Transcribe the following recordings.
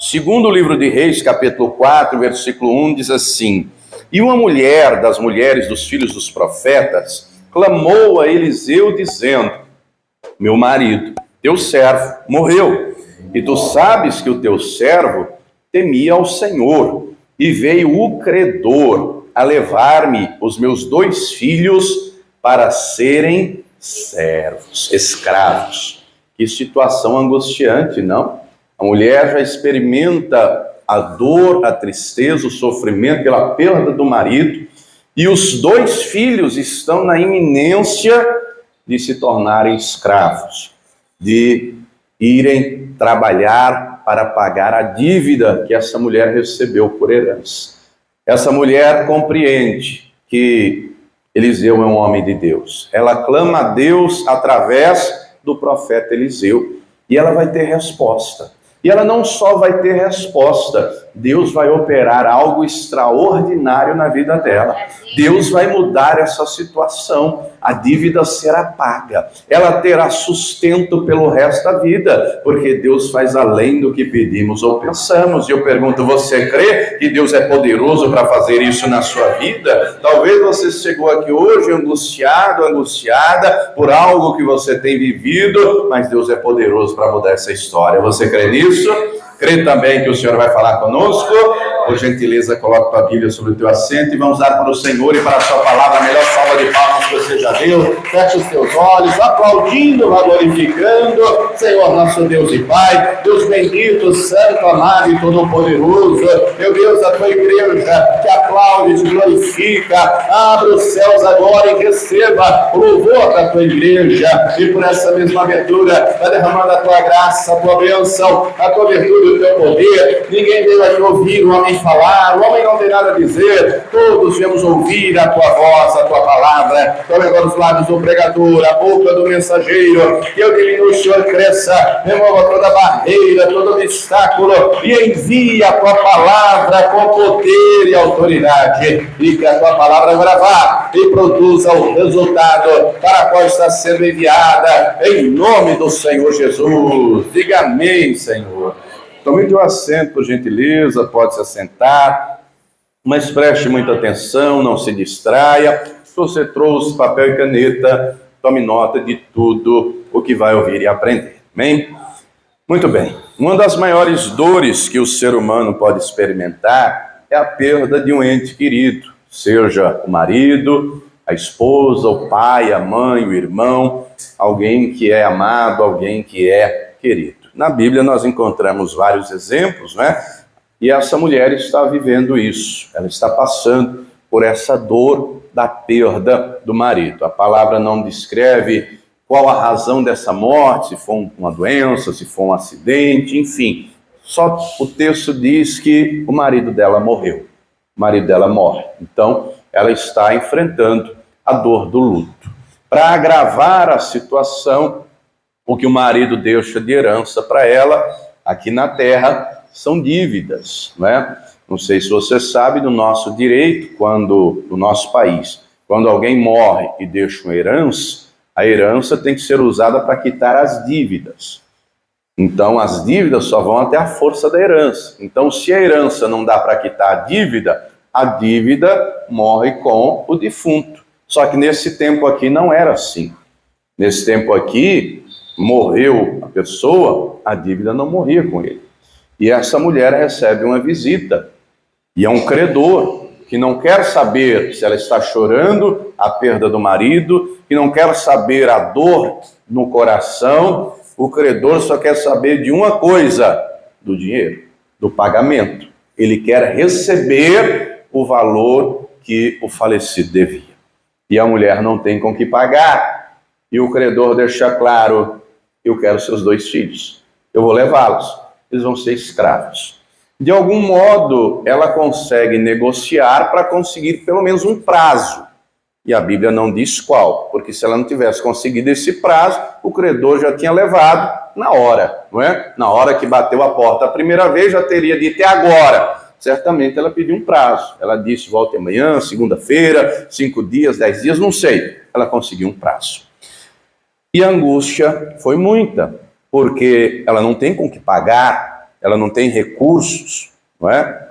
Segundo livro de Reis, capítulo 4, versículo 1, diz assim: E uma mulher das mulheres dos filhos dos profetas clamou a Eliseu, dizendo: Meu marido, teu servo, morreu, e tu sabes que o teu servo temia ao Senhor, e veio o credor a levar-me os meus 2 filhos para serem servos, escravos. Que situação angustiante, não? A mulher já experimenta a dor, a tristeza, o sofrimento pela perda do marido, e os 2 filhos estão na iminência de se tornarem escravos, de irem trabalhar para pagar a dívida que essa mulher recebeu por herança. Essa mulher compreende que Eliseu é um homem de Deus. Ela clama a Deus através do profeta Eliseu e ela vai ter resposta. E ela não só vai ter resposta, Deus vai operar algo extraordinário na vida dela. Deus vai mudar essa situação, a dívida será paga, ela terá sustento pelo resto da vida, porque Deus faz além do que pedimos ou pensamos. E eu pergunto, você crê que Deus é poderoso para fazer isso na sua vida? Talvez você chegou aqui hoje angustiado, angustiada por algo que você tem vivido, mas Deus é poderoso para mudar essa história. Você crê nisso? Crê também que o Senhor vai falar conosco? Por gentileza, coloque a Bíblia sobre o teu assento e vamos dar para o Senhor e para a sua palavra a melhor salva de palmas que você já deu. Feche os teus olhos, aplaudindo, glorificando. Senhor, nosso Deus e Pai, Deus bendito, santo, amado e todo-poderoso, meu Deus, a tua igreja te aplaude, te glorifica. Abre os céus agora e receba o louvor da tua igreja. E por essa mesma abertura, vai derramando a tua graça, a tua bênção, a tua virtude, o teu poder. Ninguém veio aqui ouvir o homem falar, o homem não tem nada a dizer, todos viemos ouvir a tua voz, a tua palavra. Tome agora os lábios do pregador, a boca do mensageiro, que eu diminua, o Senhor cresça, remova toda barreira, todo obstáculo e envie a tua palavra com poder e autoridade, e que a tua palavra gravada e produza o resultado para qual está sendo enviada, em nome do Senhor Jesus. Diga amém, Senhor. Tome teu assento, por gentileza, pode se assentar, mas preste muita atenção, não se distraia. Se você trouxe papel e caneta, tome nota de tudo o que vai ouvir e aprender. Amém? Muito bem. Uma das maiores dores que o ser humano pode experimentar é a perda de um ente querido, seja o marido, a esposa, o pai, a mãe, o irmão, alguém que é amado, alguém que é querido. Na Bíblia nós encontramos vários exemplos, né? E essa mulher está vivendo isso. Ela está passando por essa dor da perda do marido. A palavra não descreve qual a razão dessa morte, se for uma doença, se for um acidente, enfim. Só o texto diz que o marido dela morreu. O marido dela morre. Então, ela está enfrentando a dor do luto. Para agravar a situação, o que o marido deixa de herança para ela, aqui na terra, são dívidas, né? Não sei se você sabe do nosso direito, no nosso país, quando alguém morre e deixa uma herança, a herança tem que ser usada para quitar as dívidas. Então, as dívidas só vão até a força da herança. Então, se a herança não dá para quitar a dívida morre com o defunto. Só que nesse tempo aqui não era assim. Nesse tempo aqui, morreu a pessoa, a dívida não morria com ele. E essa mulher recebe uma visita, e é um credor que não quer saber se ela está chorando a perda do marido, que não quer saber a dor no coração. O credor só quer saber de uma coisa, do dinheiro, do pagamento. Ele quer receber o valor que o falecido devia. E a mulher não tem com que pagar, e o credor deixa claro: eu quero seus 2 filhos, eu vou levá-los, eles vão ser escravos. De algum modo, ela consegue negociar para conseguir pelo menos um prazo. E a Bíblia não diz qual, porque se ela não tivesse conseguido esse prazo, o credor já tinha levado na hora, não é? Na hora que bateu a porta a primeira vez, já teria dito: é agora. Certamente ela pediu um prazo. Ela disse: volte amanhã, segunda-feira, 5 dias, 10 dias, não sei. Ela conseguiu um prazo. E a angústia foi muita, porque ela não tem com que pagar, ela não tem recursos, não é?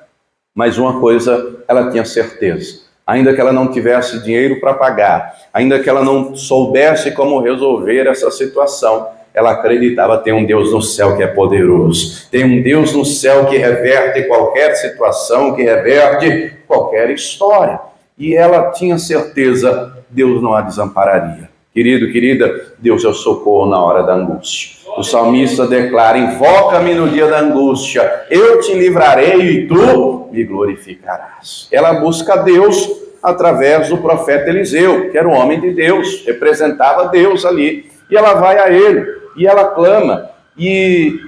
Mas uma coisa ela tinha certeza: ainda que ela não tivesse dinheiro para pagar, ainda que ela não soubesse como resolver essa situação, ela acreditava: tem um Deus no céu que é poderoso, tem um Deus no céu que reverte qualquer situação, que reverte qualquer história. E ela tinha certeza: Deus não a desampararia. Querido, querida, Deus é o socorro na hora da angústia. O salmista declara: invoca-me no dia da angústia, eu te livrarei e tu me glorificarás. Ela busca Deus através do profeta Eliseu, que era um homem de Deus, representava Deus ali. E ela vai a ele, e ela clama. E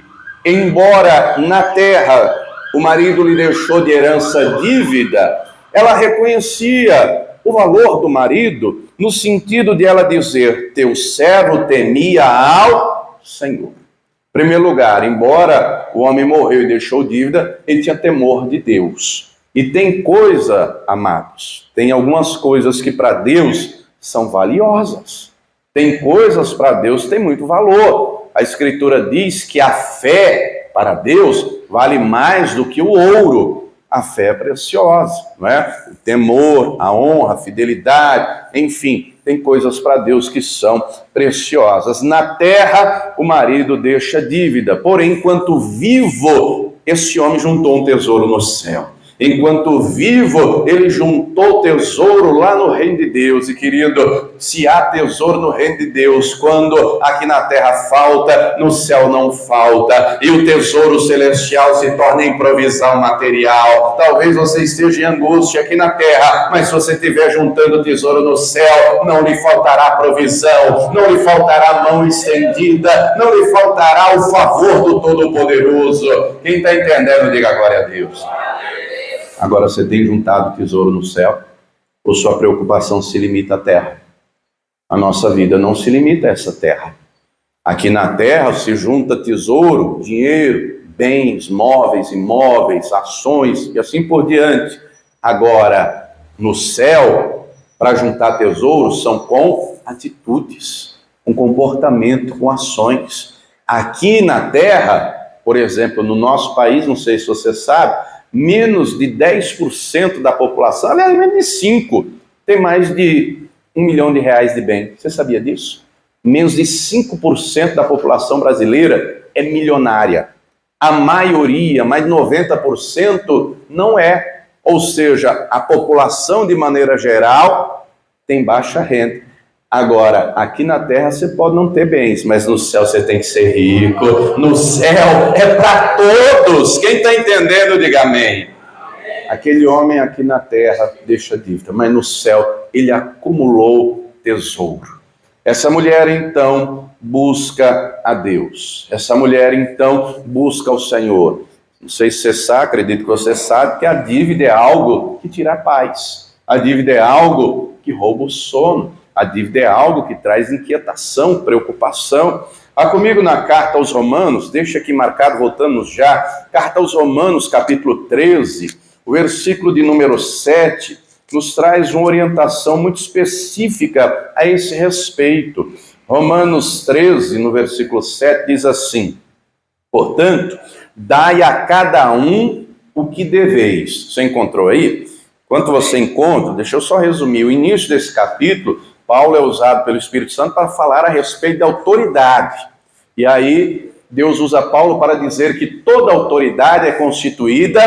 embora na terra o marido lhe deixou de herança dívida, ela reconhecia o valor do marido, no sentido de ela dizer: teu servo temia ao Senhor. Em primeiro lugar, embora o homem morreu e deixou dívida, ele tinha temor de Deus. E tem coisa, amados, tem algumas coisas que para Deus são valiosas. Tem coisas para Deus que têm muito valor. A Escritura diz que a fé para Deus vale mais do que o ouro. A fé é preciosa, não é? O temor, a honra, a fidelidade, enfim, tem coisas para Deus que são preciosas. Na terra, o marido deixa dívida, porém, enquanto vivo, esse homem juntou um tesouro no céu. Enquanto vivo, ele juntou tesouro lá no reino de Deus. E querido, se há tesouro no reino de Deus, quando aqui na terra falta, no céu não falta. E o tesouro celestial se torna em provisão material. Talvez você esteja em angústia aqui na terra, mas se você estiver juntando tesouro no céu, não lhe faltará provisão, não lhe faltará mão estendida, não lhe faltará o favor do Todo-Poderoso. Quem está entendendo, diga glória a Deus. Agora, você tem juntado tesouro no céu, ou sua preocupação se limita à terra? A nossa vida não se limita a essa terra. Aqui na terra se junta tesouro, dinheiro, bens, móveis, imóveis, ações e assim por diante. Agora, no céu, para juntar tesouros são com atitudes, com comportamento, com ações. Aqui na terra, por exemplo, no nosso país, não sei se você sabe, menos de 10% da população, aliás, menos de 5%, tem mais de R$1 milhão de bem. Você sabia disso? Menos de 5% da população brasileira é milionária. A maioria, mais de 90%, não é. Ou seja, a população, de maneira geral, tem baixa renda. Agora, aqui na terra você pode não ter bens, mas no céu você tem que ser rico. No céu é para todos. Quem está entendendo, diga amém. Aquele homem aqui na terra deixa dívida, mas no céu ele acumulou tesouro. Essa mulher então busca a Deus. Essa mulher então busca o Senhor. Não sei se você sabe, acredito que você sabe, que a dívida é algo que tira a paz. A dívida é algo que rouba o sono. A dívida é algo que traz inquietação, preocupação. Vá comigo na carta aos Romanos, deixa aqui marcado, voltamos já. Carta aos Romanos, capítulo 13, o versículo de número 7, nos traz uma orientação muito específica a esse respeito. Romanos 13, no versículo 7, diz assim: portanto, dai a cada um o que deveis. Você encontrou aí? Enquanto você encontra, deixa eu só resumir. O início desse capítulo, Paulo é usado pelo Espírito Santo para falar a respeito da autoridade. E aí, Deus usa Paulo para dizer que toda autoridade é constituída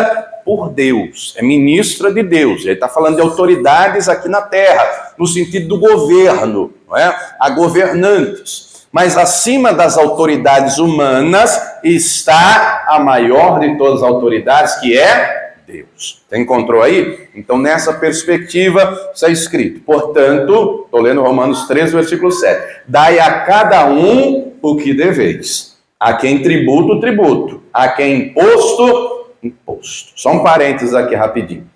por Deus, é ministra de Deus. Ele está falando de autoridades aqui na terra, no sentido do governo, não é? Há governantes. Mas acima das autoridades humanas está a maior de todas as autoridades, que é Deus. Você encontrou aí? Então, nessa perspectiva, está escrito: portanto, estou lendo Romanos 13, versículo 7. Dai a cada um o que deveis. A quem tributo, tributo. A quem imposto, imposto. Só um parênteses aqui rapidinho.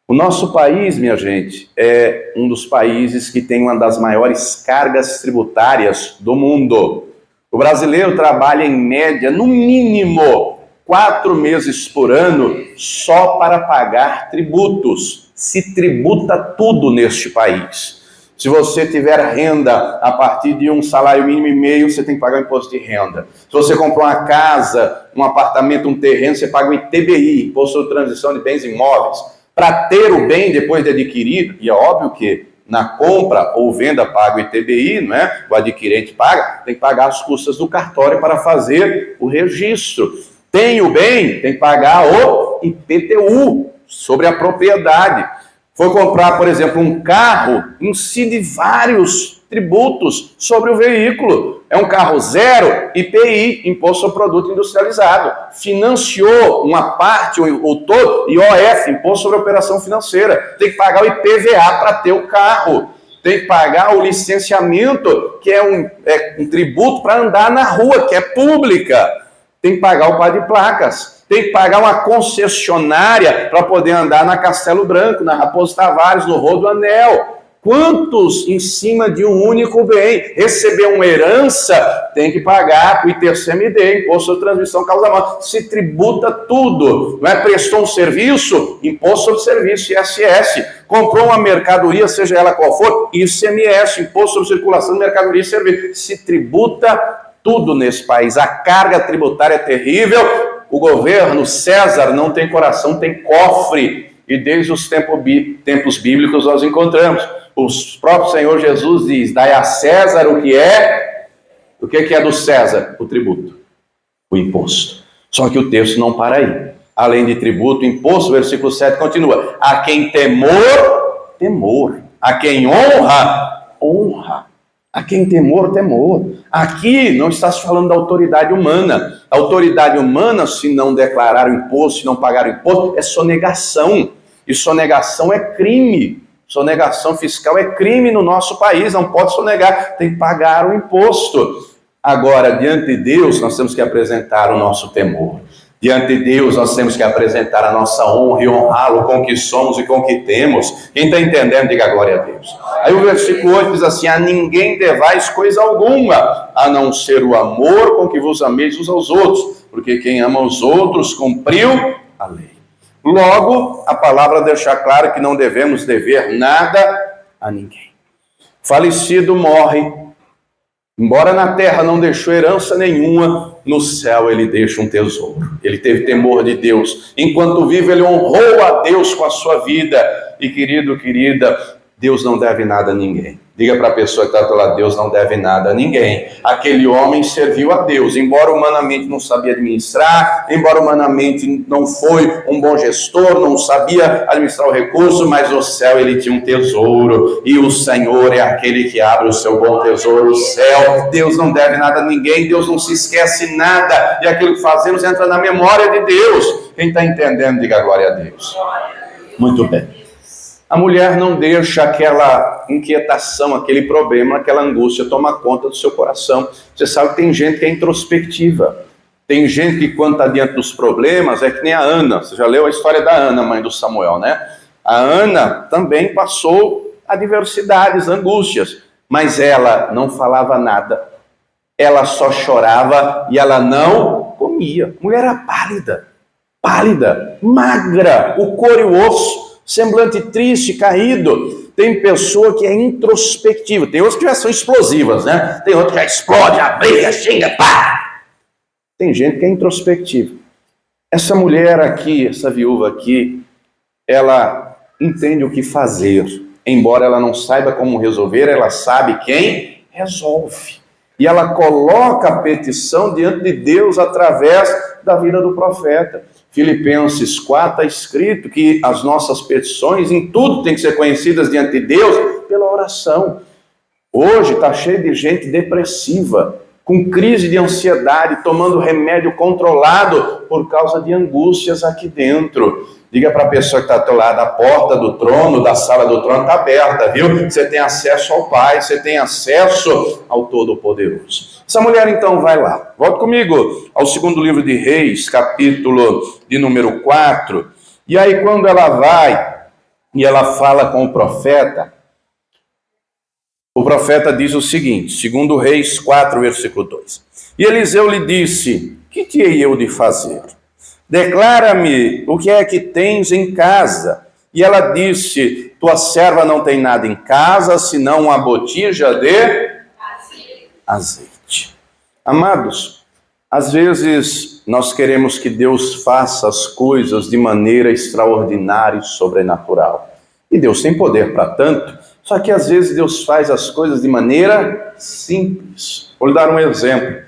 O nosso país, minha gente, é um dos países que tem uma das maiores cargas tributárias do mundo. O brasileiro trabalha em média, no mínimo, 4 meses por ano só para pagar tributos. Se tributa tudo neste país. Se você tiver renda a partir de um salário mínimo e meio, você tem que pagar o imposto de renda. Se você comprar uma casa, um apartamento, um terreno, você paga o ITBI, Imposto sobre Transição de Bens Imóveis. Para ter o bem depois de adquirido, e é óbvio que na compra ou venda paga o ITBI, não é? O adquirente paga, tem que pagar as custas do cartório para fazer o registro. Tem o bem, tem que pagar o IPTU sobre a propriedade. For comprar, por exemplo, um carro, incide vários tributos sobre o veículo. É um carro zero, IPI, Imposto sobre Produto Industrializado. Financiou uma parte ou todo, IOF, Imposto sobre Operação Financeira. Tem que pagar o IPVA para ter o carro. Tem que pagar o licenciamento, que é um tributo para andar na rua, que é pública. Tem que pagar o par de placas. Tem que pagar uma concessionária para poder andar na Castelo Branco, na Raposo Tavares, no Rodoanel. Quantos em cima de um único bem? Receber uma herança, tem que pagar o ITCMD, Imposto sobre Transmissão Causa Morte. Se tributa tudo. Não é? Prestou um serviço, Imposto sobre Serviço, ISS. Comprou uma mercadoria, seja ela qual for, ICMS, Imposto sobre Circulação de Mercadoria e Serviço. Se tributa tudo nesse país. A carga tributária é terrível. O governo César não tem coração, tem cofre. E desde os tempos bíblicos nós encontramos. O próprio Senhor Jesus diz: dai a César o que é. O que é do César? O tributo, o imposto. Só que o texto não para aí. Além de tributo, imposto, versículo 7 continua: a quem temor, temor. A quem honra, honra. A quem temor, temor. Aqui não está se falando da autoridade humana. A autoridade humana, se não declarar o imposto, se não pagar o imposto, é sonegação. E sonegação é crime. Sonegação fiscal é crime no nosso país. Não pode sonegar, tem que pagar o imposto. Agora, diante de Deus, nós temos que apresentar o nosso temor. Diante de Deus, nós temos que apresentar a nossa honra e honrá-lo com o que somos e com o que temos. Quem está entendendo, diga glória a Deus. Aí o versículo 8 diz assim: a ninguém devais coisa alguma, a não ser o amor com que vos ameis uns aos outros, porque quem ama os outros cumpriu a lei. Logo, a palavra deixa claro que não devemos dever nada a ninguém. Falecido morre, embora na terra não deixou herança nenhuma, no céu ele deixa um tesouro. Ele teve temor de Deus. Enquanto vive, ele honrou a Deus com a sua vida. E querido, querida, Deus não deve nada a ninguém. Diga para a pessoa que está do lado: Deus não deve nada a ninguém. Aquele homem serviu a Deus, embora humanamente não sabia administrar, embora humanamente não foi um bom gestor, não sabia administrar o recurso, mas no céu ele tinha um tesouro, e o Senhor é aquele que abre o seu bom tesouro, o céu. Deus não deve nada a ninguém, Deus não se esquece nada, e aquilo que fazemos entra na memória de Deus. Quem está entendendo, diga glória a Deus. Muito bem. A mulher não deixa aquela inquietação, aquele problema, aquela angústia tomar conta do seu coração. Você sabe que tem gente que é introspectiva. Tem gente que, quando está diante dos problemas, é que nem a Ana. Você já leu a história da Ana, mãe do Samuel, né? A Ana também passou adversidades, angústias, mas ela não falava nada. Ela só chorava e ela não comia. Mulher era pálida, magra, o couro e o osso. Semblante triste, caído. Tem pessoa que é introspectiva. Tem outras que já são explosivas, né? Tem outra que já explode, já briga, xinga, pá! Tem gente que é introspectiva. Essa mulher aqui, essa viúva aqui, ela entende o que fazer. Embora ela não saiba como resolver, ela sabe quem resolve. E ela coloca a petição diante de Deus através da vida do profeta. Filipenses 4 está escrito que as nossas petições em tudo têm que ser conhecidas diante de Deus pela oração. Hoje está cheio de gente depressiva, com crise de ansiedade, tomando remédio controlado por causa de angústias aqui dentro. Diga para a pessoa que está ao teu lado: a porta do trono, da sala do trono está aberta, viu? Você tem acesso ao Pai, você tem acesso ao Todo-Poderoso. Essa mulher então vai lá. Volta comigo ao segundo livro de Reis, capítulo de número 4. E aí quando ela vai e ela fala com o profeta diz o seguinte, segundo Reis 4, versículo 2. E Eliseu lhe disse: que te hei eu de fazer? Declara-me o que é que tens em casa. E ela disse: tua serva não tem nada em casa, senão uma botija de azeite. Amados, às vezes nós queremos que Deus faça as coisas de maneira extraordinária e sobrenatural. E Deus tem poder para tanto, só que às vezes Deus faz as coisas de maneira simples. Vou lhe dar um exemplo.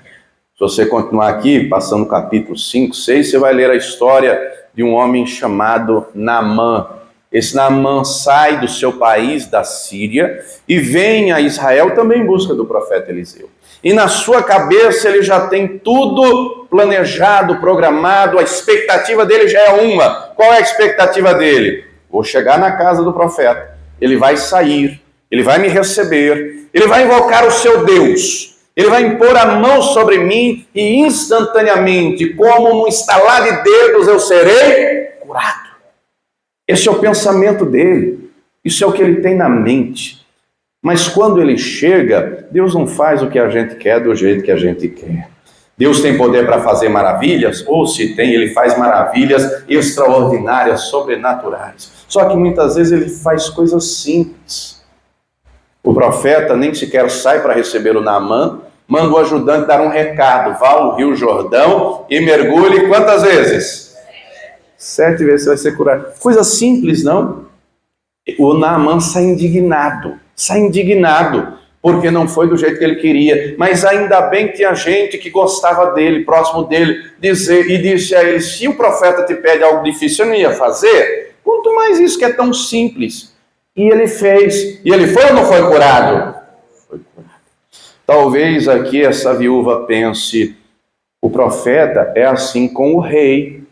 Se você continuar aqui, passando o capítulo 5, 6, você vai ler a história de um homem chamado Naamã. Esse Naamã sai do seu país, da Síria, e vem a Israel também em busca do profeta Eliseu. E na sua cabeça ele já tem tudo planejado, programado, a expectativa dele já é uma. Qual é a expectativa dele? Vou chegar na casa do profeta, ele vai sair, ele vai me receber, ele vai invocar o seu Deus, ele vai impor a mão sobre mim e instantaneamente, como num estalar de dedos, eu serei curado. Esse é o pensamento dele, isso é o que ele tem na mente. Mas quando ele chega, Deus não faz o que a gente quer do jeito que a gente quer. Deus tem poder para fazer maravilhas? Ou se tem, ele faz maravilhas extraordinárias, sobrenaturais. Só que muitas vezes ele faz coisas simples. O profeta nem sequer sai para receber o Naamã, manda o ajudante dar um recado, vá ao Rio Jordão e mergulhe quantas vezes? 7 vezes você vai ser curado. Coisa simples, não? O Naamã sai indignado, porque não foi do jeito que ele queria, mas ainda bem que tinha gente que gostava dele, próximo dele, e disse a ele, se o profeta te pede algo difícil, eu não ia fazer, quanto mais isso que é tão simples. E ele fez, e ele foi ou não foi curado? Foi curado. Talvez aqui essa viúva pense, o profeta é assim com o rei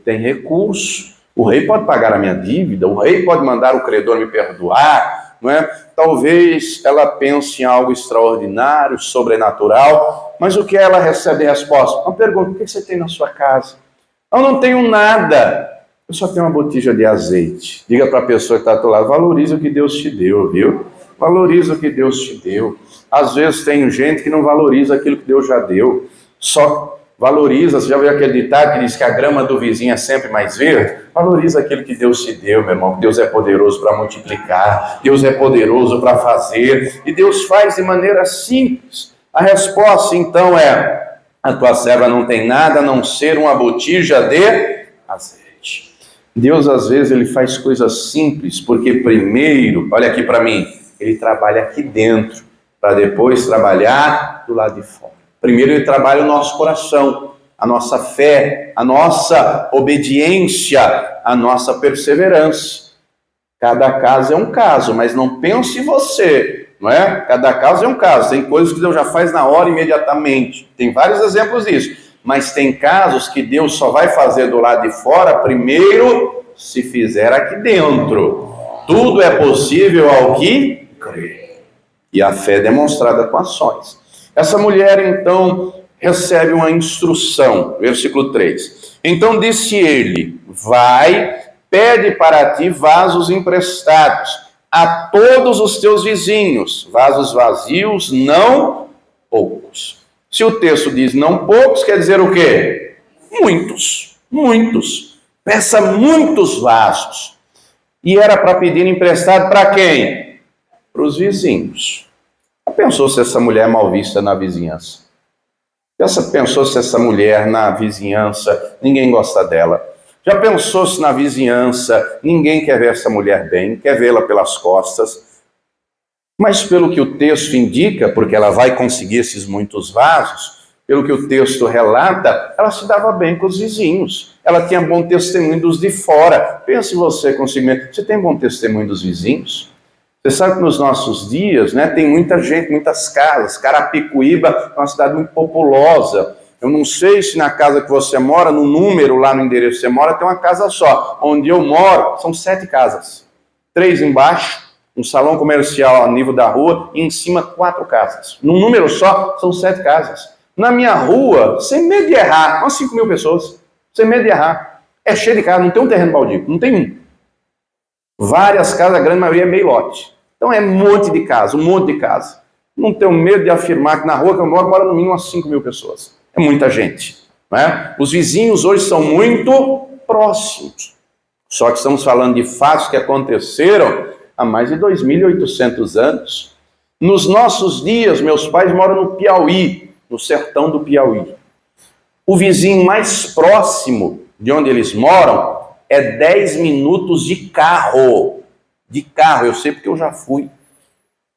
tem recurso, o rei pode pagar a minha dívida, o rei pode mandar o credor me perdoar, não é? Talvez ela pense em algo extraordinário, sobrenatural, mas o que ela recebe de resposta? Uma pergunta, o que você tem na sua casa? Eu não tenho nada, eu só tenho uma botija de azeite. Diga para a pessoa que está do lado, valoriza o que Deus te deu, viu? Valoriza o que Deus te deu. Às vezes tem gente que não valoriza aquilo que Deus já deu, só valoriza, você já viu aquele ditado que diz que a grama do vizinho é sempre mais verde? Valoriza aquilo que Deus te deu, meu irmão. Deus é poderoso para multiplicar, Deus é poderoso para fazer, e Deus faz de maneira simples. A resposta então é, a tua serva não tem nada a não ser uma botija de azeite. Deus às vezes ele faz coisas simples, porque primeiro, olha aqui para mim, ele trabalha aqui dentro, para depois trabalhar do lado de fora. Primeiro ele trabalha o nosso coração, a nossa fé, a nossa obediência, a nossa perseverança. Cada caso é um caso, mas não pense você, não é? Cada caso é um caso. Tem coisas que Deus já faz na hora, imediatamente. Tem vários exemplos disso. Mas tem casos que Deus só vai fazer do lado de fora, primeiro, se fizer aqui dentro. Tudo é possível ao que crê. E a fé é demonstrada com ações. Essa mulher, então, recebe uma instrução, versículo 3. Então disse ele, vai, pede para ti vasos emprestados a todos os teus vizinhos, vasos vazios, não poucos. Se o texto diz não poucos, quer dizer o quê? Muitos. Peça muitos vasos. E era para pedir emprestado para quem? Para os vizinhos. Já pensou se essa mulher é mal vista na vizinhança? Já pensou se essa mulher na vizinhança, ninguém gosta dela? Já pensou se na vizinhança ninguém quer ver essa mulher bem, quer vê-la pelas costas? Mas pelo que o texto indica, porque ela vai conseguir esses muitos vasos, pelo que o texto relata, ela se dava bem com os vizinhos. Ela tinha bom testemunho dos de fora. Pense você consigo mesmo, você tem bom testemunho dos vizinhos? Você sabe que nos nossos dias, né, tem muita gente, muitas casas. Carapicuíba é uma cidade muito populosa. Eu não sei se na casa que você mora, no número lá no endereço que você mora, tem uma casa só. Onde eu moro, são 7 casas. 3 embaixo, um salão comercial a nível da rua, e em cima 4 casas. Num número só, são 7 casas. Na minha rua, sem medo de errar, umas 5 mil pessoas. Sem medo de errar. É cheio de casa, não tem um terreno baldio, não tem um. Várias casas, a grande maioria é meio lote. Então é um monte de casa. Não tenho medo de afirmar que na rua que eu moro no mínimo umas 5 mil pessoas. É muita gente. Não é? Os vizinhos hoje são muito próximos. Só que estamos falando de fatos que aconteceram há mais de 2.800 anos. Nos nossos dias, meus pais moram no Piauí, no sertão do Piauí. O vizinho mais próximo de onde eles moram é 10 minutos de carro. De carro, eu sei porque eu já fui.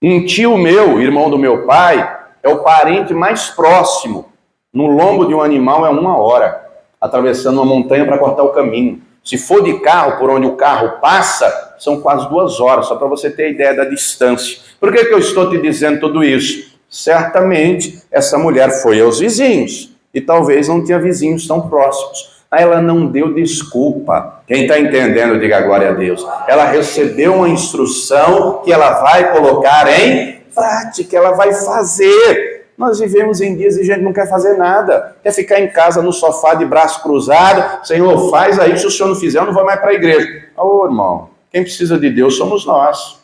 Um tio meu, irmão do meu pai, é o parente mais próximo. No lombo de um animal é 1 hora, atravessando uma montanha para cortar o caminho. Se for de carro, por onde o carro passa, são quase 2 horas, só para você ter ideia da distância. Por que eu estou te dizendo tudo isso? Certamente, essa mulher foi aos vizinhos, e talvez não tinha vizinhos tão próximos. Ela não deu desculpa. Quem está entendendo, diga glória a Deus. Ela recebeu uma instrução que ela vai colocar em prática, ela vai fazer. Nós vivemos em dias e a gente não quer fazer nada. Quer ficar em casa no sofá de braço cruzado. Senhor, faz aí, se o senhor não fizer, eu não vou mais para a igreja. Ô, irmão, quem precisa de Deus somos nós.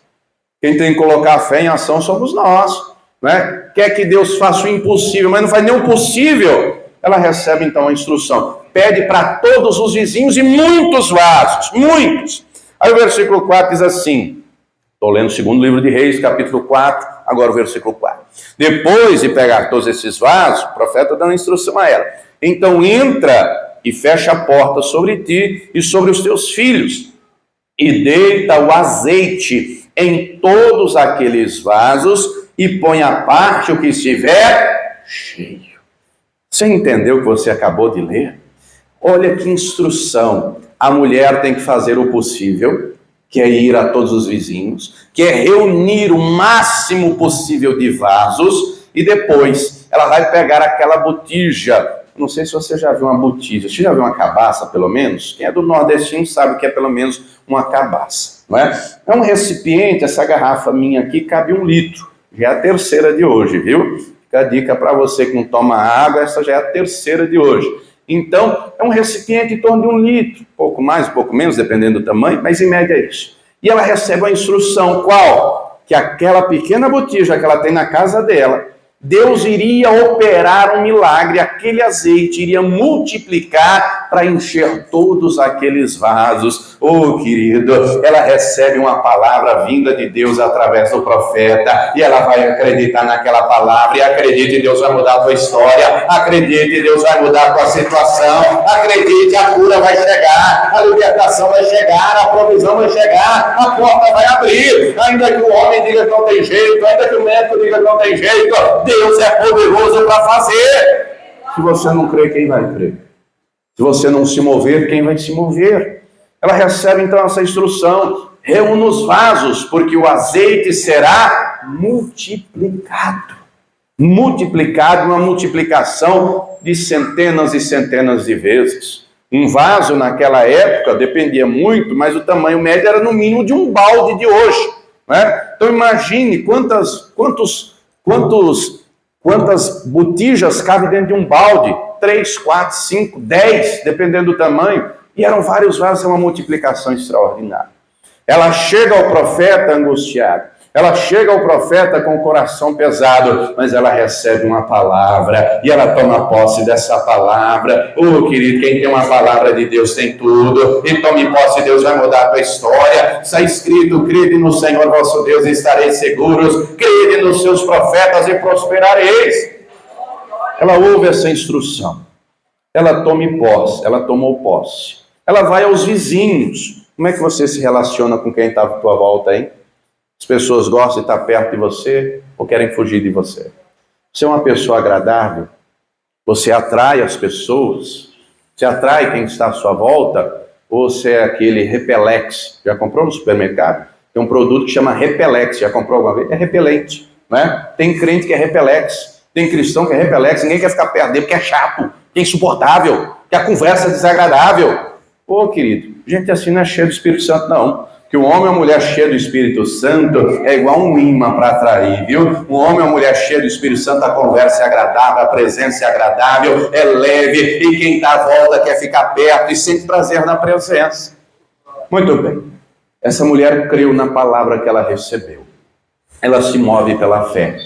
Quem tem que colocar a fé em ação somos nós. Né? Quer que Deus faça o impossível, mas não faz nem o possível. Ela recebe então a instrução. Pede para todos os vizinhos e muitos vasos, muitos. Aí o versículo 4 diz assim, estou lendo o segundo livro de Reis, capítulo 4, agora o versículo 4. Depois de pegar todos esses vasos, o profeta dá uma instrução a ela. Então entra e fecha a porta sobre ti e sobre os teus filhos, e deita o azeite em todos aqueles vasos, e põe à parte o que estiver cheio. Você entendeu o que você acabou de ler? Olha que instrução. A mulher tem que fazer o possível, que é ir a todos os vizinhos, que é reunir o máximo possível de vasos, e depois ela vai pegar aquela botija. Não sei se você já viu uma botija. Você já viu uma cabaça, pelo menos? Quem é do nordestino sabe que é pelo menos uma cabaça, não é? É um recipiente, essa garrafa minha aqui cabe 1 litro. Já é a terceira de hoje, viu? Fica a dica para você que não toma água, essa já é a terceira de hoje. Então, é um recipiente em torno de 1 litro, pouco mais, pouco menos, dependendo do tamanho, mas em média é isso. E ela recebe a instrução, qual? Que aquela pequena botija que ela tem na casa dela, Deus iria operar um milagre, aquele azeite iria multiplicar para encher todos aqueles vasos. Oh, querido, ela recebe uma palavra vinda de Deus através do profeta, e ela vai acreditar naquela palavra, e acredite, Deus vai mudar a tua história, acredite, Deus vai mudar a tua situação, acredite, a cura vai chegar, a libertação vai chegar, a provisão vai chegar, a porta vai abrir, ainda que o homem diga que não tem jeito, ainda que o médico diga que não tem jeito, Deus é poderoso para fazer. Se você não crê, quem vai crer? Se você não se mover, quem vai se mover? Ela recebe então essa instrução: reúna os vasos, porque o azeite será multiplicado. Multiplicado, uma multiplicação de centenas e centenas de vezes. Um vaso naquela época dependia muito, mas o tamanho médio era no mínimo de um balde de hoje, né? Então imagine quantas botijas cabem dentro de um balde. 3, 4, 5, 10, dependendo do tamanho. E eram vários vasos, é uma multiplicação extraordinária. Ela chega ao profeta angustiado. Ela chega ao profeta com o coração pesado, mas ela recebe uma palavra, e ela toma posse dessa palavra. Oh, querido, quem tem uma palavra de Deus tem tudo, e tome posse, Deus vai mudar a tua história. Está escrito: crede no Senhor vosso Deus e estareis seguros, crede nos seus profetas e prosperareis. Ela ouve essa instrução, ela tomou posse, ela vai aos vizinhos. Como é que você se relaciona com quem está à tua volta, hein? As pessoas gostam de estar perto de você ou querem fugir de você? Você é uma pessoa agradável? Você atrai as pessoas? Você atrai quem está à sua volta? Ou você é aquele Repelex? Já comprou no supermercado? Tem um produto que chama Repelex. Já comprou alguma vez? É repelente, né? Tem crente que é Repelex. Tem cristão que é Repelex. Ninguém quer ficar perto dele porque é chato, que é insuportável, que a conversa é desagradável. Ô, querido, gente assim não é cheia do Espírito Santo, não. Que um homem ou uma mulher cheia do Espírito Santo é igual um imã para atrair, viu? Um homem ou uma mulher cheia do Espírito Santo, a conversa é agradável, a presença é agradável, é leve, e quem está à volta quer ficar perto e sente prazer na presença. Muito bem. Essa mulher creu na palavra que ela recebeu. Ela se move pela fé.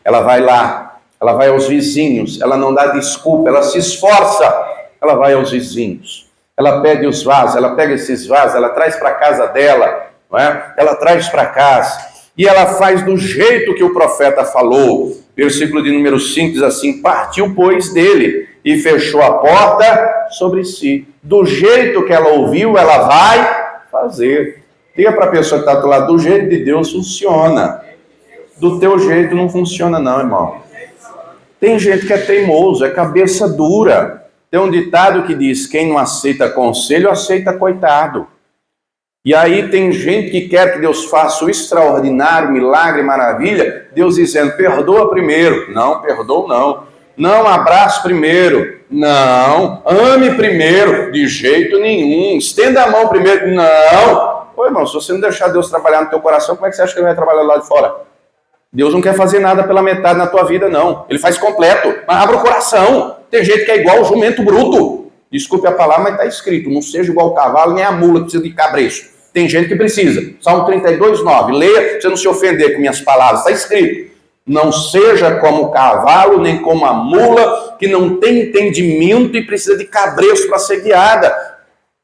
Ela vai lá, ela vai aos vizinhos, ela não dá desculpa, ela se esforça, ela vai aos vizinhos. Ela pede os vasos, ela pega esses vasos, ela traz para casa dela, não é? Ela traz para casa e ela faz do jeito que o profeta falou. Versículo de número 5 diz assim: partiu, pois, dele e fechou a porta sobre si. Do jeito que ela ouviu, ela vai fazer. Diga para a pessoa que está do lado: do jeito de Deus funciona. Do teu jeito não funciona não, irmão. Tem gente que é teimoso, é cabeça dura. Tem um ditado que diz: quem não aceita conselho, aceita coitado. E aí tem gente que quer que Deus faça o extraordinário, milagre, maravilha, Deus dizendo: perdoa primeiro. Não, perdoa não. Não, abraça primeiro. Não, ame primeiro. De jeito nenhum. Estenda a mão primeiro. Não. Pô, irmão, se você não deixar Deus trabalhar no teu coração, como é que você acha que ele vai trabalhar lá de fora? Deus não quer fazer nada pela metade na tua vida, não. Ele faz completo. Mas abre o coração. Tem gente que é igual o jumento bruto. Desculpe a palavra, mas está escrito: não seja igual o cavalo nem a mula que precisa de cabresto. Tem gente que precisa. Salmo 32:9. Leia para você não se ofender com minhas palavras. Está escrito: não seja como o cavalo, nem como a mula, que não tem entendimento e precisa de cabresto para ser guiada.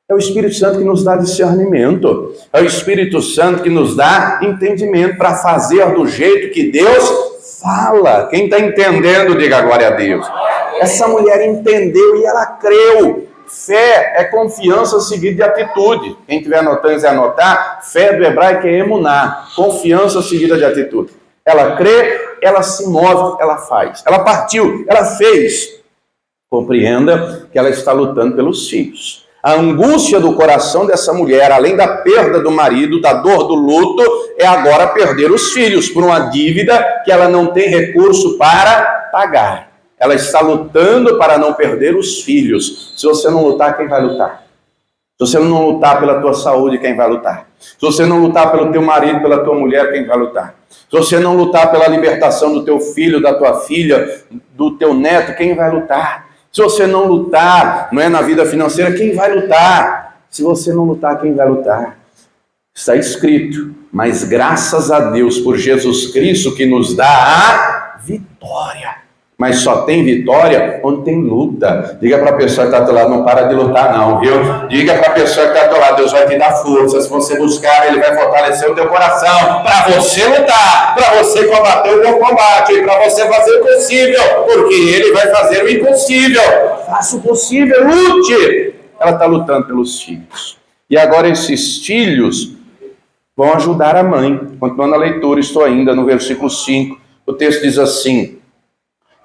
É o Espírito Santo que nos dá discernimento. É o Espírito Santo que nos dá entendimento para fazer do jeito que Deus fala. Quem está entendendo, diga glória a Deus. Essa mulher entendeu e ela creu. Fé é confiança seguida de atitude. Quem estiver anotando, quiser anotar, fé do hebraico é emuná, confiança seguida de atitude. Ela crê, ela se move, ela faz. Ela partiu, ela fez. Compreenda que ela está lutando pelos filhos. A angústia do coração dessa mulher, além da perda do marido, da dor do luto, é agora perder os filhos por uma dívida que ela não tem recurso para pagar. Ela está lutando para não perder os filhos. Se você não lutar, quem vai lutar? Se você não lutar pela tua saúde, quem vai lutar? Se você não lutar pelo teu marido, pela tua mulher, quem vai lutar? Se você não lutar pela libertação do teu filho, da tua filha, do teu neto, quem vai lutar? Se você não lutar, não é, na vida financeira, quem vai lutar? Se você não lutar, quem vai lutar? Está escrito: mas graças a Deus por Jesus Cristo que nos dá a vitória. Mas só tem vitória onde tem luta. Diga para a pessoa que está do lado: não para de lutar não, viu? Diga para a pessoa que está do lado: Deus vai te dar força. Se você buscar, Ele vai fortalecer o teu coração para você lutar, para você combater o teu combate, para você fazer o possível, porque Ele vai fazer o impossível. Faça o possível, lute. Ela está lutando pelos filhos. E agora esses filhos vão ajudar a mãe. Continuando a leitura, estou ainda no versículo 5. O texto diz assim: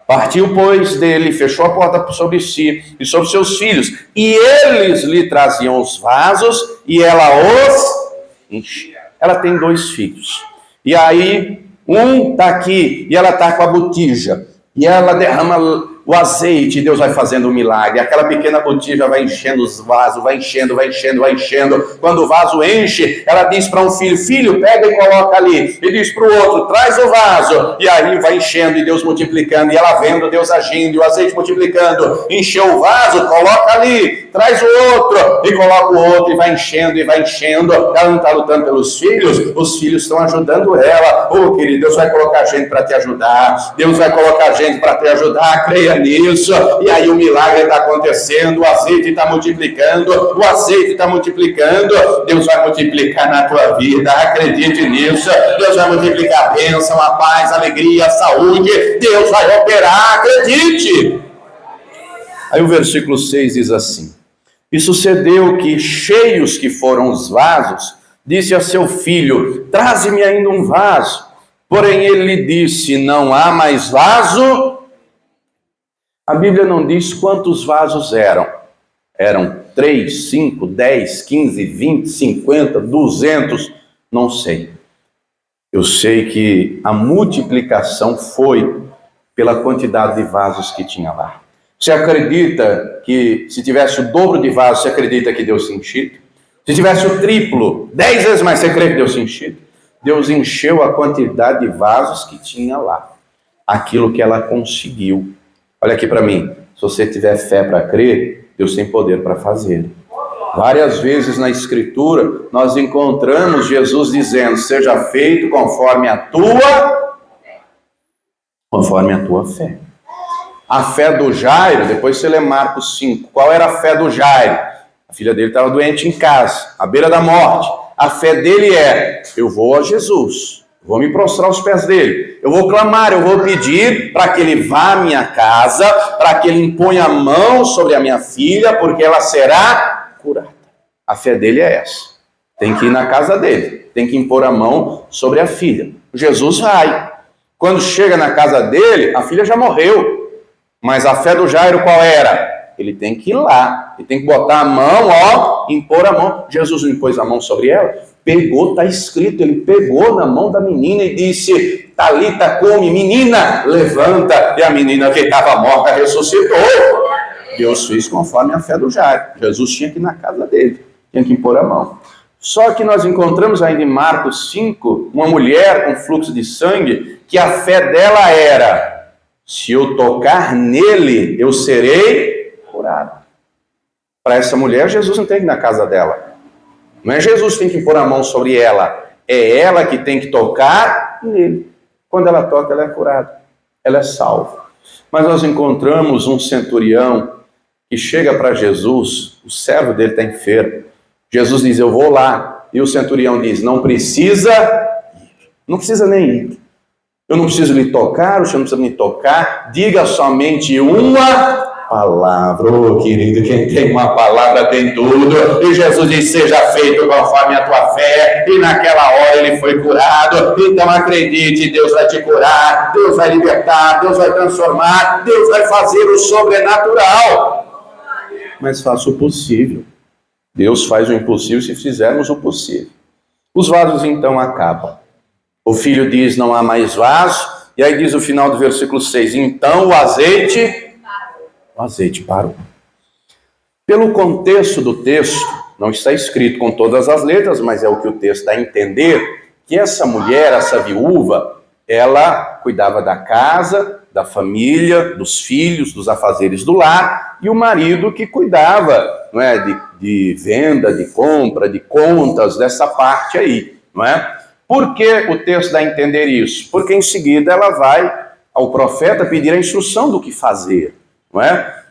partiu, pois, dele, fechou a porta sobre si e sobre seus filhos, e eles lhe traziam os vasos, e ela os enchia. Ela tem 2 filhos. E aí, um está aqui, e ela está com a botija, e ela derrama o azeite, e Deus vai fazendo um milagre. Aquela pequena botija vai enchendo os vasos, vai enchendo, vai enchendo, vai enchendo. Quando o vaso enche, ela diz para um filho: filho, pega e coloca ali. E diz para o outro: traz o vaso. E aí vai enchendo, e Deus multiplicando, e ela vendo Deus agindo, e o azeite multiplicando. Encheu o vaso, coloca ali. Traz o outro, e coloca o outro, e vai enchendo, e vai enchendo. Ela não está lutando pelos filhos, os filhos estão ajudando ela. Oh, querido, Deus vai colocar gente para te ajudar. Deus vai colocar gente para te ajudar, creia nisso. E aí o milagre está acontecendo, o azeite está multiplicando, o azeite está multiplicando. Deus vai multiplicar na tua vida, acredite nisso. Deus vai multiplicar a bênção, a paz, a alegria, a saúde. Deus vai operar, acredite. Aí o versículo 6 diz assim: e sucedeu que, cheios que foram os vasos, disse a seu filho: traze-me ainda um vaso. Porém ele lhe disse: não há mais vaso. A Bíblia não diz quantos vasos eram. Eram 3, 5, 10, 15, 20, 50, 200, não sei. Eu sei que a multiplicação foi pela quantidade de vasos que tinha lá. Você acredita que se tivesse o dobro de vasos, você acredita que Deus se enchido? Se tivesse o triplo, 10 vezes mais, você crê que Deus se enchido? Deus encheu a quantidade de vasos que tinha lá. Aquilo que ela conseguiu. Olha aqui para mim, se você tiver fé para crer, Deus tem poder para fazer. Várias vezes na Escritura, nós encontramos Jesus dizendo: seja feito conforme a tua fé. A fé do Jairo, depois você lê Marcos 5, qual era a fé do Jairo? A filha dele estava doente em casa, à beira da morte. A fé dele é: eu vou a Jesus, vou me prostrar aos pés dele, eu vou clamar, eu vou pedir para que ele vá à minha casa, para que ele imponha a mão sobre a minha filha, porque ela será curada. A fé dele é essa. Tem que ir na casa dele, tem que impor a mão sobre a filha. Jesus vai. Quando chega na casa dele, a filha já morreu. Mas a fé do Jairo qual era? Ele tem que ir lá, ele tem que botar a mão, impor a mão. Jesus não impôs a mão sobre ela? Pegou, está escrito, ele pegou na mão da menina e disse: Talita cumi, menina, levanta. E a menina que estava morta ressuscitou. Deus fez conforme a fé do Jairo. Jesus tinha que ir na casa dele, tinha que impor a mão. Só que nós encontramos ainda em Marcos 5, uma mulher com fluxo de sangue, que a fé dela era: se eu tocar nele, eu serei curado. Para essa mulher, Jesus não tem que ir na casa dela. Não é Jesus que tem que pôr a mão sobre ela. É ela que tem que tocar nele. Quando ela toca, ela é curada. Ela é salva. Mas nós encontramos um centurião que chega para Jesus, o servo dele está enfermo. Jesus diz: eu vou lá. E o centurião diz: não precisa ir. Não precisa nem ir. Eu não preciso lhe tocar, o senhor não precisa me tocar. Diga somente uma palavra. Oh, querido, quem tem uma palavra tem tudo. E Jesus disse: seja feito conforme a tua fé. E naquela hora ele foi curado. Então acredite, Deus vai te curar, Deus vai libertar, Deus vai transformar, Deus vai fazer o sobrenatural. Mas faça o possível. Deus faz o impossível se fizermos o possível. Os vasos então acabam. O filho diz: não há mais vaso. E aí diz o final do versículo 6: então o azeite parou. Pelo contexto do texto, não está escrito com todas as letras, mas é o que o texto dá a entender, que essa mulher, essa viúva, ela cuidava da casa, da família, dos filhos, dos afazeres do lar, e o marido que cuidava, não é, de venda, de compra, de contas, dessa parte aí, não é? Por que o texto dá a entender isso? Porque em seguida ela vai ao profeta pedir a instrução do que fazer, não é?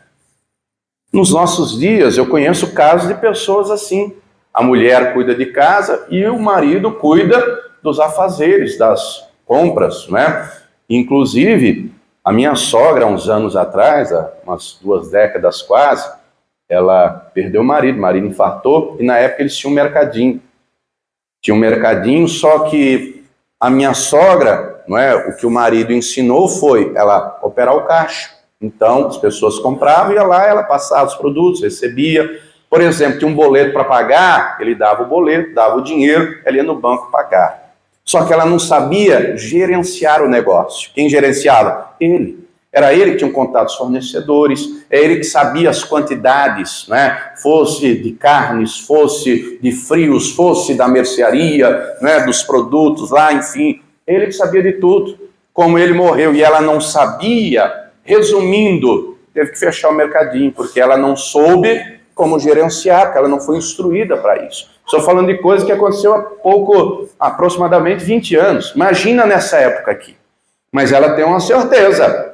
Nos nossos dias eu conheço casos de pessoas assim. A mulher cuida de casa e o marido cuida dos afazeres, das compras, não é? Inclusive, a minha sogra, uns anos atrás, há umas 2 décadas quase, ela perdeu o marido infartou, e na época eles tinham um mercadinho. Tinha um mercadinho, só que a minha sogra, não é, o que o marido ensinou foi ela operar o caixa. Então, as pessoas compravam, ia lá, ela passava os produtos, recebia. Por exemplo, tinha um boleto para pagar, ele dava o boleto, dava o dinheiro, ela ia no banco pagar. Só que ela não sabia gerenciar o negócio. Quem gerenciava? Ele. Era ele que tinha um contato com os fornecedores, é ele que sabia as quantidades, né? Fosse de carnes, fosse de frios, fosse da mercearia, né? Dos produtos lá, enfim. Ele que sabia de tudo. Como ele morreu e ela não sabia, resumindo, teve que fechar o mercadinho, porque ela não soube como gerenciar, porque ela não foi instruída para isso. Estou falando de coisa que aconteceu há pouco, aproximadamente 20 anos. Imagina nessa época aqui. Mas ela tem uma certeza.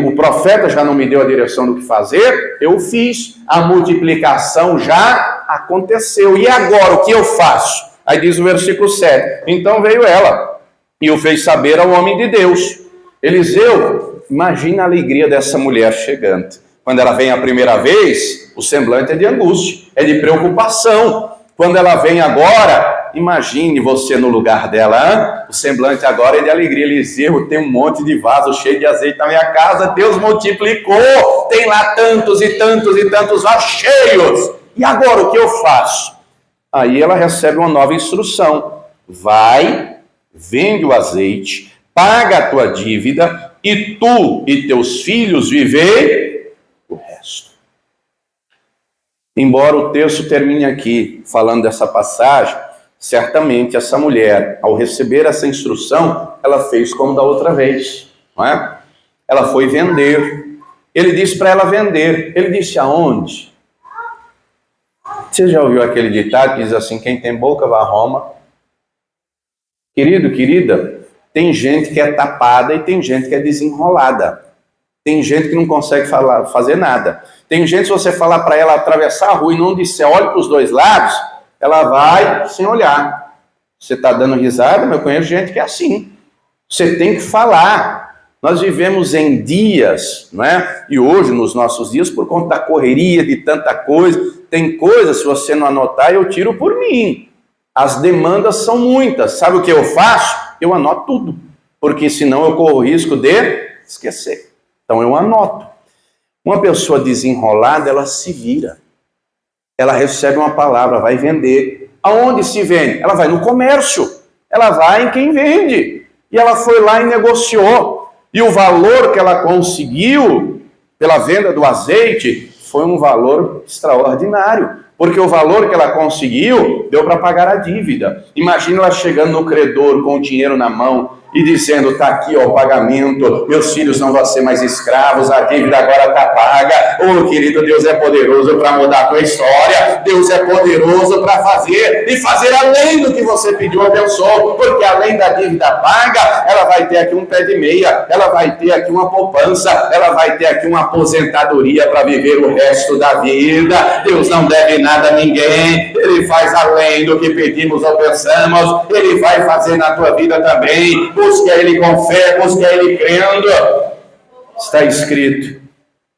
O profeta já não me deu a direção do que fazer, eu fiz. A multiplicação já aconteceu. E agora, o que eu faço? Aí diz o versículo 7. Então veio ela e o fez saber ao homem de Deus. Eliseu, imagina a alegria dessa mulher chegando. Quando ela vem a primeira vez, o semblante é de angústia, é de preocupação. Quando ela vem agora, imagine você no lugar dela, hein? O semblante agora é de alegria. Eliseu, tem um monte de vaso cheio de azeite na minha casa, Deus multiplicou, tem lá tantos e tantos e tantos vasos cheios. E agora o que eu faço? Aí ela recebe uma nova instrução. Vai, vende o azeite, paga a tua dívida, e tu e teus filhos vivei o resto. Embora o texto termine aqui falando dessa passagem, certamente essa mulher, ao receber essa instrução, ela fez como da outra vez, não é? Ela foi vender. Ele disse para ela vender. Ele disse aonde? Você já ouviu aquele ditado que diz assim: quem tem boca vá a Roma? Querido, querida, tem gente que é tapada e tem gente que é desenrolada. Tem gente que não consegue fazer nada. Tem gente, se você falar para ela atravessar a rua e não disser, olhe para os dois lados, ela vai sem olhar. Você está dando risada, mas eu conheço gente que é assim. Você tem que falar. Nós vivemos em dias, não é? E hoje, nos nossos dias, por conta da correria, de tanta coisa, tem coisas, se você não anotar, eu tiro por mim. As demandas são muitas. Sabe o que eu faço? Eu anoto tudo. Porque senão eu corro o risco de esquecer. Então eu anoto. Uma pessoa desenrolada, ela se vira. Ela recebe uma palavra, vai vender. Aonde se vende? Ela vai no comércio. Ela vai em quem vende. E ela foi lá e negociou. E o valor que ela conseguiu pela venda do azeite foi um valor extraordinário. Porque o valor que ela conseguiu deu para pagar a dívida. Imagina ela chegando no credor com o dinheiro na mão e dizendo, está aqui ó, o pagamento, meus filhos não vão ser mais escravos, a dívida agora está paga. Oh, querido, Deus é poderoso para mudar a tua história, Deus é poderoso para fazer, e fazer além do que você pediu ou pensou, porque além da dívida paga, ela vai ter aqui um pé de meia, ela vai ter aqui uma poupança, ela vai ter aqui uma aposentadoria para viver o resto da vida. Deus não deve nada a ninguém, Ele faz além do que pedimos ou pensamos, Ele vai fazer na tua vida também. Busque a Ele com fé, busque a Ele crendo. Está escrito,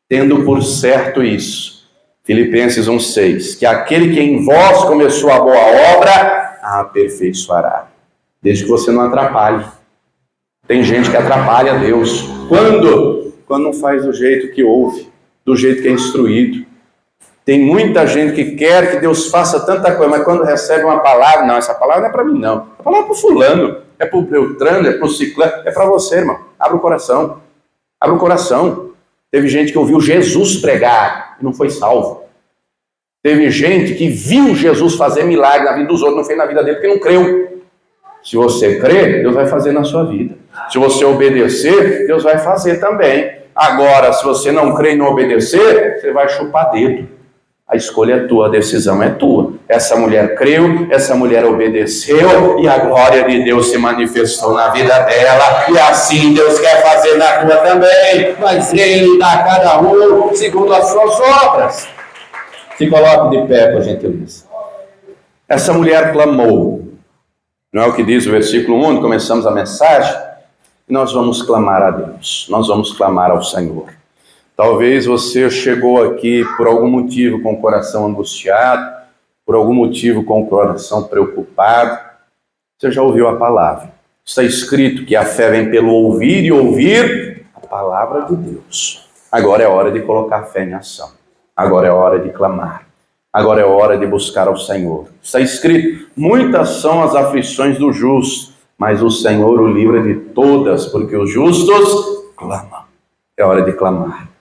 tendo por certo isso, Filipenses 1,6, que aquele que em vós começou a boa obra, a aperfeiçoará, desde que você não atrapalhe. Tem gente que atrapalha Deus. Quando? Quando não faz do jeito que ouve, do jeito que é instruído. Tem muita gente que quer que Deus faça tanta coisa, mas quando recebe uma palavra, não, essa palavra não é para mim não, a palavra é para o fulano, é para o Beltrano, é para o Ciclano, é para você, irmão. Abre o coração, abre o coração. Teve gente que ouviu Jesus pregar e não foi salvo. Teve gente que viu Jesus fazer milagre na vida dos outros, não fez na vida dele porque não creu. Se você crer, Deus vai fazer na sua vida. Se você obedecer, Deus vai fazer também. Agora, se você não crer e não obedecer, você vai chupar dedo. A escolha é tua, a decisão é tua. Essa mulher creu, essa mulher obedeceu e a glória de Deus se manifestou na vida dela. E assim Deus quer fazer na tua também. Mas Ele dá a cada um segundo as suas obras. Se coloque de pé, por gentileza. Essa mulher clamou. Não é o que diz o versículo 1, começamos a mensagem? Nós vamos clamar a Deus. Nós vamos clamar ao Senhor. Talvez você chegou aqui por algum motivo com o coração angustiado, por algum motivo com o coração preocupado. Você já ouviu a palavra. Está escrito que a fé vem pelo ouvir e ouvir a palavra de Deus. Agora é hora de colocar fé em ação. Agora é hora de clamar. Agora é hora de buscar ao Senhor. Está escrito, muitas são as aflições do justo, mas o Senhor o livra de todas, porque os justos clamam. É hora de clamar.